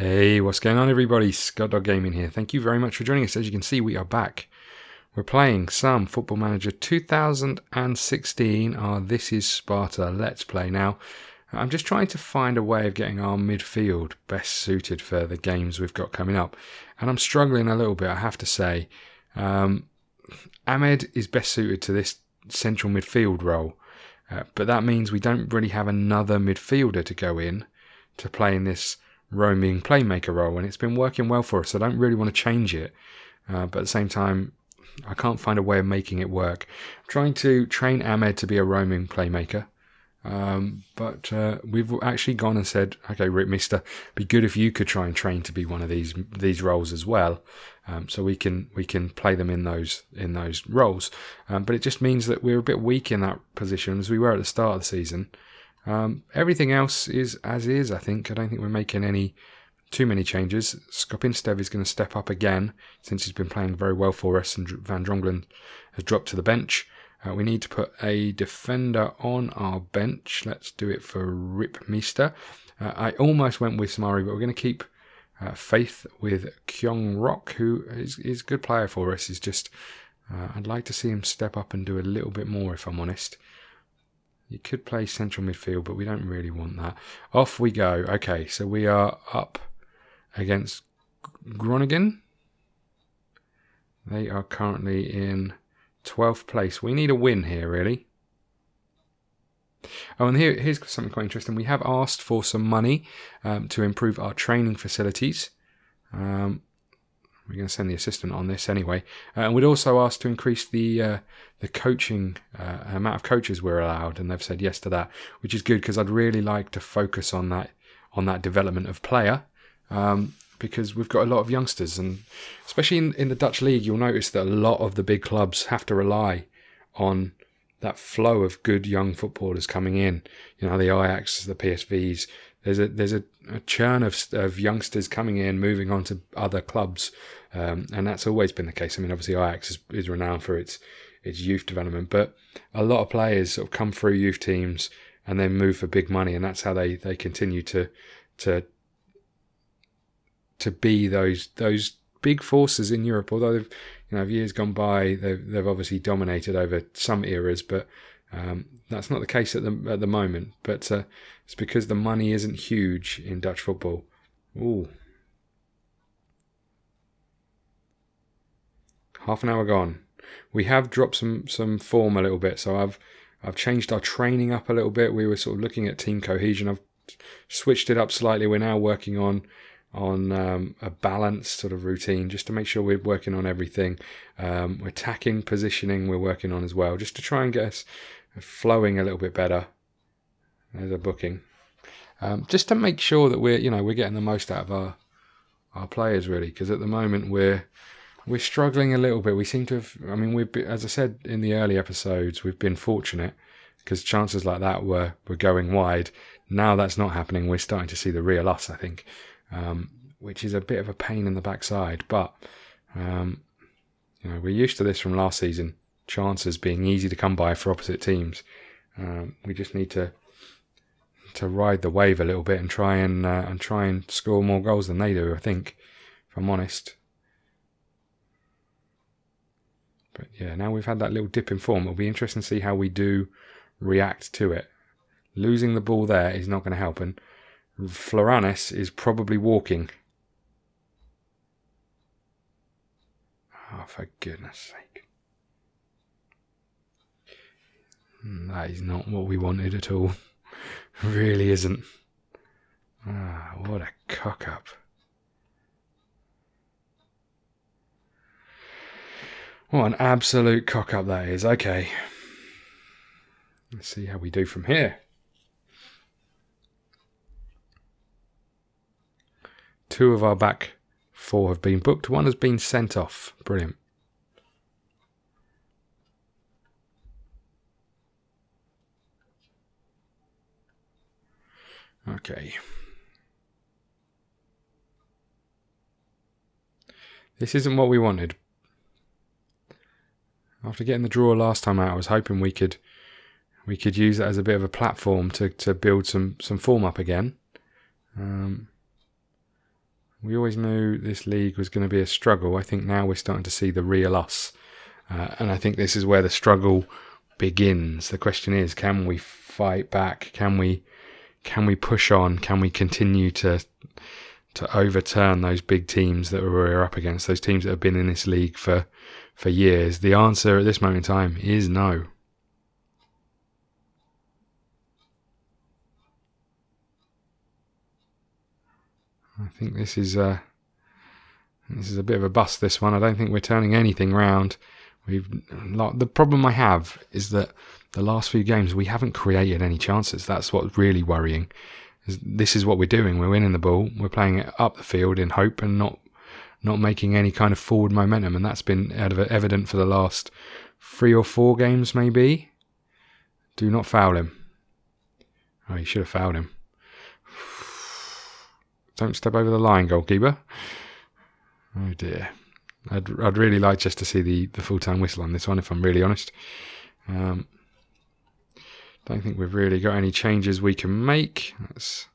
Hey, what's going on everybody? ScottDogGaming here. Thank you very much for joining us. As you can see, we are back. We're playing some Football Manager 2016, our This Is Sparta Let's Play now. I'm just trying to find a way of getting our midfield best suited for the games we've got coming up. And I'm struggling a little bit, I have to say. Ahmed is best suited to this central midfield role. But that means we don't really have another midfielder to go in to play in this roaming playmaker role, and it's been working well for us. I don't really want to change it, but at the same time I can't find a way of making it work. I'm trying to train Ahmed to be a roaming playmaker, but we've actually gone and said, okay, Rick Mister, be good if you could try and train to be one of these roles as well, so we can play them in those roles. But it just means that we're a bit weak in that position as we were at the start of the season. Everything else is as is, I think. I don't think we're making too many changes. Skopinstev is going to step up again since he's been playing very well for us, and Van Drongelen has dropped to the bench. We need to put a defender on our bench. Let's do it for Rip Meester. I almost went with Samari, but we're going to keep faith with Kyung Rock, who is a good player for us. He's just, I'd like to see him step up and do a little bit more, if I'm honest. You could play central midfield, but we don't really want that. Off we go. Okay, so we are up against Groningen. They are currently in 12th place. We need a win here, really. Oh, and here's something quite interesting. We have asked for some money to improve our training facilities. We're going to send the assistant on this anyway. And we'd also asked to increase the coaching amount of coaches we're allowed, and they've said yes to that, which is good because I'd really like to focus on that development of player, because we've got a lot of youngsters, and especially in the Dutch league, you'll notice that a lot of the big clubs have to rely on that flow of good young footballers coming in. You know, the Ajax, the PSVs. There's a churn of youngsters coming in, moving on to other clubs, and that's always been the case. I mean, obviously Ajax is renowned for its youth development, but a lot of players sort of come through youth teams and then move for big money, and that's how they continue to be those big forces in Europe. Although years gone by, they've obviously dominated over some eras, but that's not the case at the moment. But it's because the money isn't huge in Dutch football. Ooh. Half an hour gone. We have dropped some form a little bit, so I've changed our training up a little bit. We were sort of looking at team cohesion. I've switched it up slightly. We're now working on a balanced sort of routine, just to make sure we're working on everything. We're attacking positioning we're working on as well, just to try and get us flowing a little bit better. There's a booking. Just to make sure that we're getting the most out of our players, really, because at the moment we're struggling a little bit. We seem to have, as I said in the early episodes, we've been fortunate because chances like that were going wide. Now that's not happening. We're starting to see the real us, I think, which is a bit of a pain in the backside. But we're used to this from last season. Chances being easy to come by for opposite teams. We just need to ride the wave a little bit and try and score more goals than they do, I think, if I'm honest. But yeah, now we've had that little dip in form, it'll be interesting to see how we do react to it. Losing the ball there is not going to help, and Floranis is probably walking. Oh, for goodness sake. That is not what we wanted at all. Really isn't. Ah, what a cock up. What an absolute cock up that is. Okay. Let's see how we do from here. Two of our back four have been booked. One has been sent off. Brilliant. Okay. This isn't what we wanted. After getting the draw last time out, I was hoping we could use that as a bit of a platform to build some form up again. We always knew this league was going to be a struggle. I think now we're starting to see the real us. And I think this is where the struggle begins. The question is, can we fight back? Can we push on? Can we continue to overturn those big teams that we're up against, those teams that have been in this league for years? The answer at this moment in time is no. I think this is a bit of a bust, this one. I don't think we're turning anything round. The problem I have is that the last few games we haven't created any chances. That's what's really worrying. This is what we're doing. We're winning the ball. We're playing it up the field in hope and not making any kind of forward momentum. And that's been evident for the last 3 or 4 games, maybe. Do not foul him. Oh, you should have fouled him. Don't step over the line, goalkeeper. Oh dear. I'd really like just to see the full-time whistle on this one, if I'm really honest. Don't think we've really got any changes we can make. Let's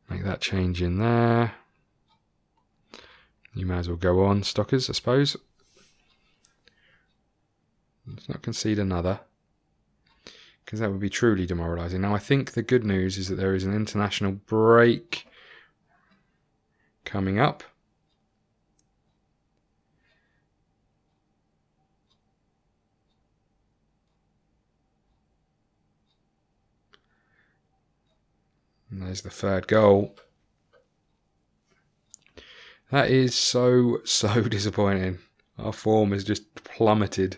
make that change in there. You may as well go on, Stockers, I suppose. Let's not concede another, because that would be truly demoralising. Now, I think the good news is that there is an international break coming up. And there's the 3rd goal. That is so disappointing. Our form has just plummeted.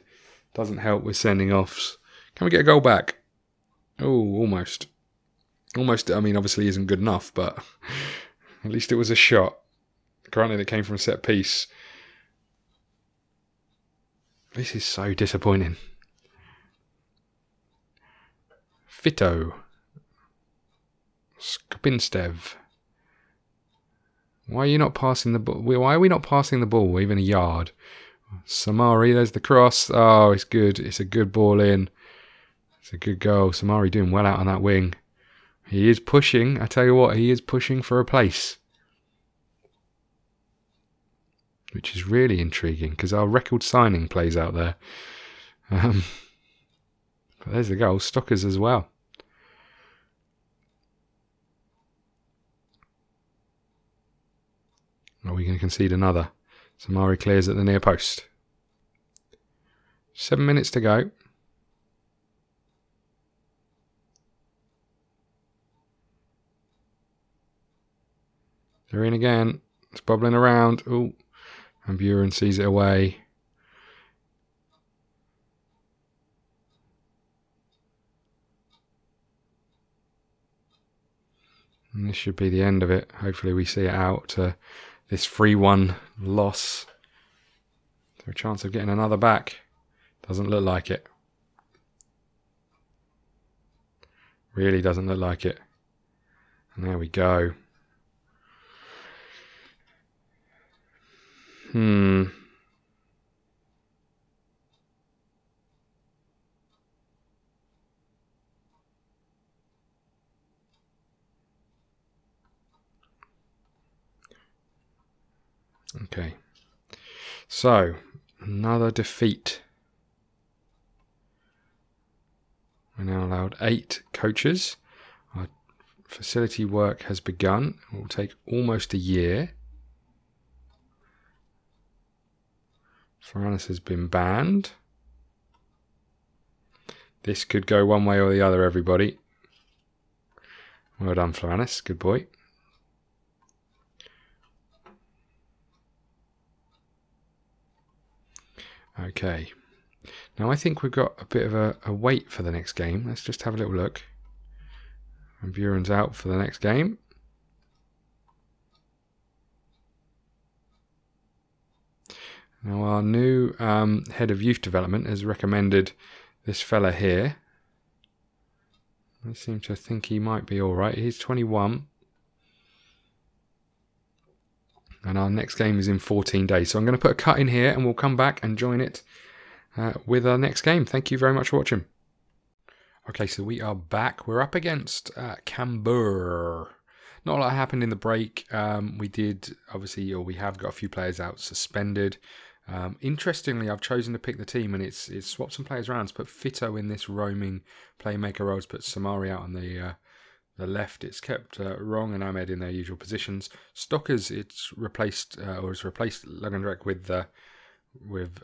Doesn't help with sending offs. Can we get a goal back? Oh, almost. Almost, I mean, obviously isn't good enough, but at least it was a shot. Granted, it came from a set piece. This is so disappointing. Fito. Skopinstev. Why are you not passing the ball? Why are we not passing the ball even a yard? Samari, there's the cross. Oh, it's good. It's a good ball in. It's a good goal. Samari doing well out on that wing. He is pushing. I tell you what, he is pushing for a place. Which is really intriguing, because our record signing plays out there. But there's the goal. Stockers as well. Are we going to concede another? Samari clears at the near post. 7 minutes to go. They're in again. It's bubbling around. Oh, and Buren sees it away. And this should be the end of it. Hopefully we see it out to this 3-1 loss. Is there a chance of getting another back? Doesn't look like it. Really doesn't look like it. And there we go. Okay. So, another defeat. We're now allowed 8 coaches. Our facility work has begun. It will take almost a year. Floranus has been banned. This could go one way or the other, everybody. Well done, Floranus. Good boy. Okay. Now I think we've got a bit of a wait for the next game. Let's just have a little look. And Buren's out for the next game. Now our new head of youth development has recommended this fella here. I seem to think he might be alright. He's 21. And our next game is in 14 days. So I'm going to put a cut in here and we'll come back and join it with our next game. Thank you very much for watching. Okay, so we are back. We're up against Camber. not a lot happened in the break. We did, obviously, or we have got a few players out suspended. Interestingly, I've chosen to pick the team, and it's swapped some players around. It's put Fito in this roaming playmaker role. It's put Samari out on the left. It's kept Rong and Ahmed in their usual positions. Stockers, it's replaced Lugandrek with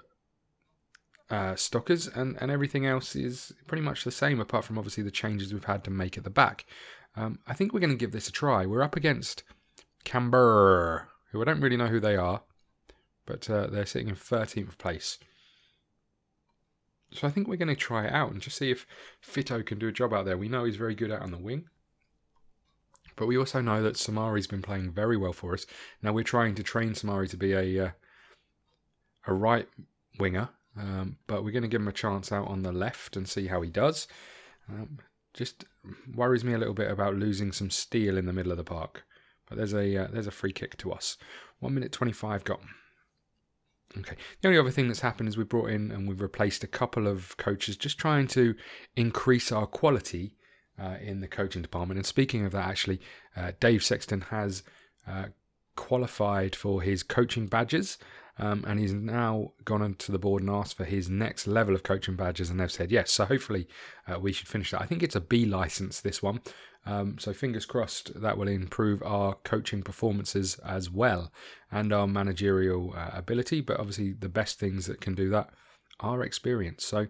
Stockers, and everything else is pretty much the same, apart from obviously the changes we've had to make at the back. I think we're going to give this a try. We're up against Canberra, who I don't really know who they are, but they're sitting in 13th place. So I think we're going to try it out and just see if Fito can do a job out there. We know he's very good out on the wing, but we also know that Samari's been playing very well for us. Now we're trying to train Samari to be a right winger, but we're going to give him a chance out on the left and see how he does. Just worries me a little bit about losing some steel in the middle of the park. But there's a free kick to us. 1 minute 25 gone. Okay. The only other thing that's happened is we brought in and we've replaced a couple of coaches, just trying to increase our quality in the coaching department. And speaking of that, actually, Dave Sexton has qualified for his coaching badges, and he's now gone onto the board and asked for his next level of coaching badges, and they've said yes. So hopefully we should finish that. I think it's a B license, this one. So fingers crossed that will improve our coaching performances as well, and our managerial ability. But obviously the best things that can do that are experience. So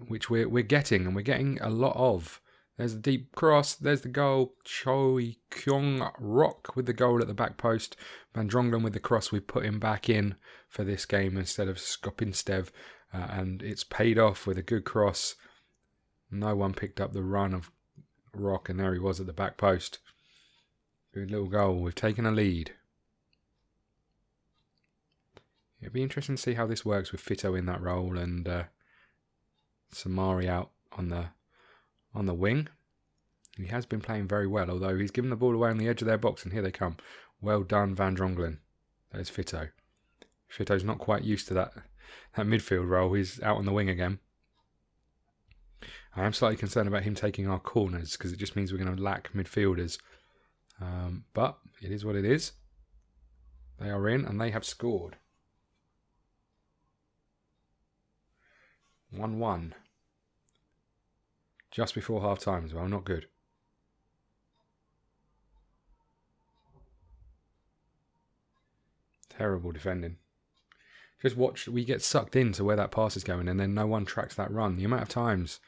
which we're getting, and we're getting a lot of. There's the deep cross. There's the goal. Choi Kyung Rock with the goal at the back post. Van Dronglen with the cross. We put him back in for this game instead of Skopinstev. And it's paid off with a good cross. No one picked up the run of Rock, and there he was at the back post. Good little goal. We've taken a lead. It'll be interesting to see how this works with Fito in that role and Samari out on the wing. He has been playing very well, although he's given the ball away on the edge of their box, and here they come. Well done, Van Dronglen. There's Fito. Fito's not quite used to that midfield role. He's out on the wing again. I am slightly concerned about him taking our corners, because it just means we're going to lack midfielders. But it is what it is. They are in, and they have scored. 1-1. Just before half time as well, not good. Terrible defending. Just watch, we get sucked into where that pass is going, and then no one tracks that run. The amount of times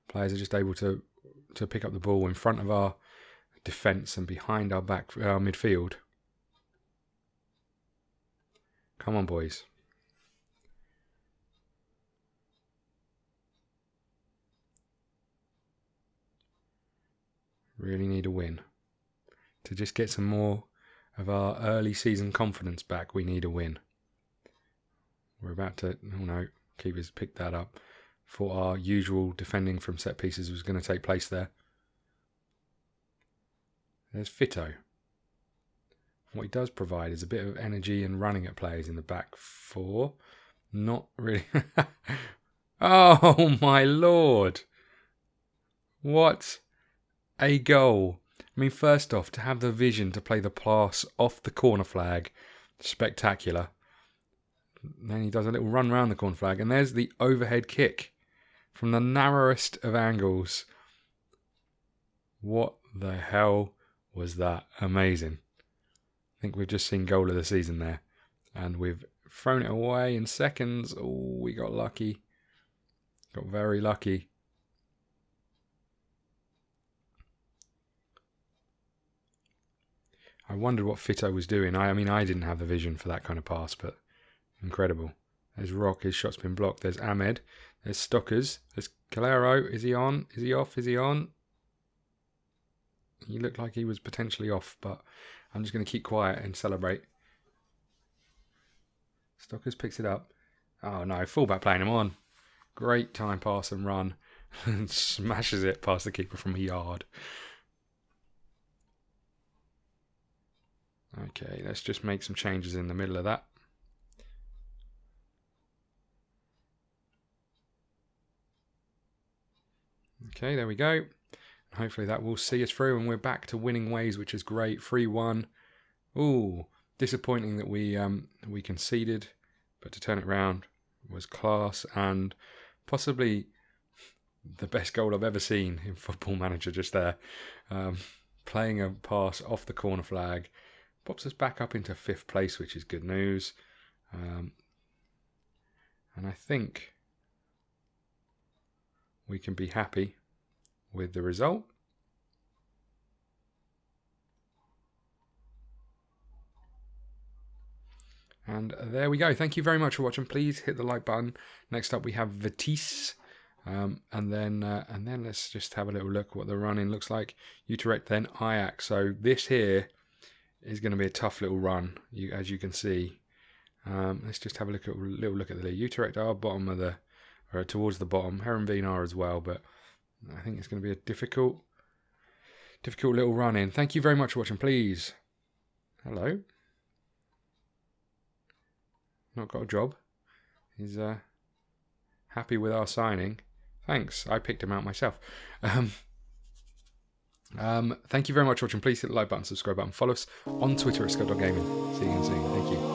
players are just able to pick up the ball in front of our defence and behind our midfield. Come on, boys. Really need a win. To just get some more of our early season confidence back, we need a win. We're about to, oh no, keepers picked that up. Thought our usual defending from set pieces was going to take place there. There's Fito. What he does provide is a bit of energy and running at players in the back four. Not really. Oh my lord. What a goal. I mean, first off, to have the vision to play the pass off the corner flag, spectacular. Then he does a little run round the corner flag, and there's the overhead kick from the narrowest of angles. What the hell was that? Amazing. I think we've just seen goal of the season there, and we've thrown it away in seconds. Oh, we got lucky. Got very lucky. I wondered what Fito was doing. I mean, I didn't have the vision for that kind of pass, but incredible. There's Rock, his shot's been blocked. There's Ahmed. There's Stockers. There's Calero. Is he on? Is he off? Is he on? He looked like he was potentially off, but I'm just going to keep quiet and celebrate. Stockers picks it up. Oh no, fullback playing him on. Great time pass and run. And smashes it past the keeper from a yard. Okay, let's just make some changes in the middle of that. Okay, there we go. Hopefully that will see us through, and we're back to winning ways, which is great. 3-1. Ooh, disappointing that we conceded, but to turn it around was class, and possibly the best goal I've ever seen in Football Manager just there. Playing a pass off the corner flag pops us back up into 5th place, which is good news. And I think we can be happy with the result. And there we go. Thank you very much for watching. Please hit the like button. Next up we have Vitesse. And then let's just have a little look what the run-in looks like. Utrecht, then Ajax. So this here is going to be a tough little run, as you can see. Let's just have a little look at the league. Utrecht are bottom of the, or towards the bottom. Herenveen are as well, but I think it's going to be a difficult little run-in. Thank you very much for watching. Please. Hello. Not got a job. He's happy with our signing. Thanks. I picked him out myself. Thank you very much for watching. Please hit the like button, subscribe button, follow us on Twitter at ScottDogGaming. See you again soon. Thank you.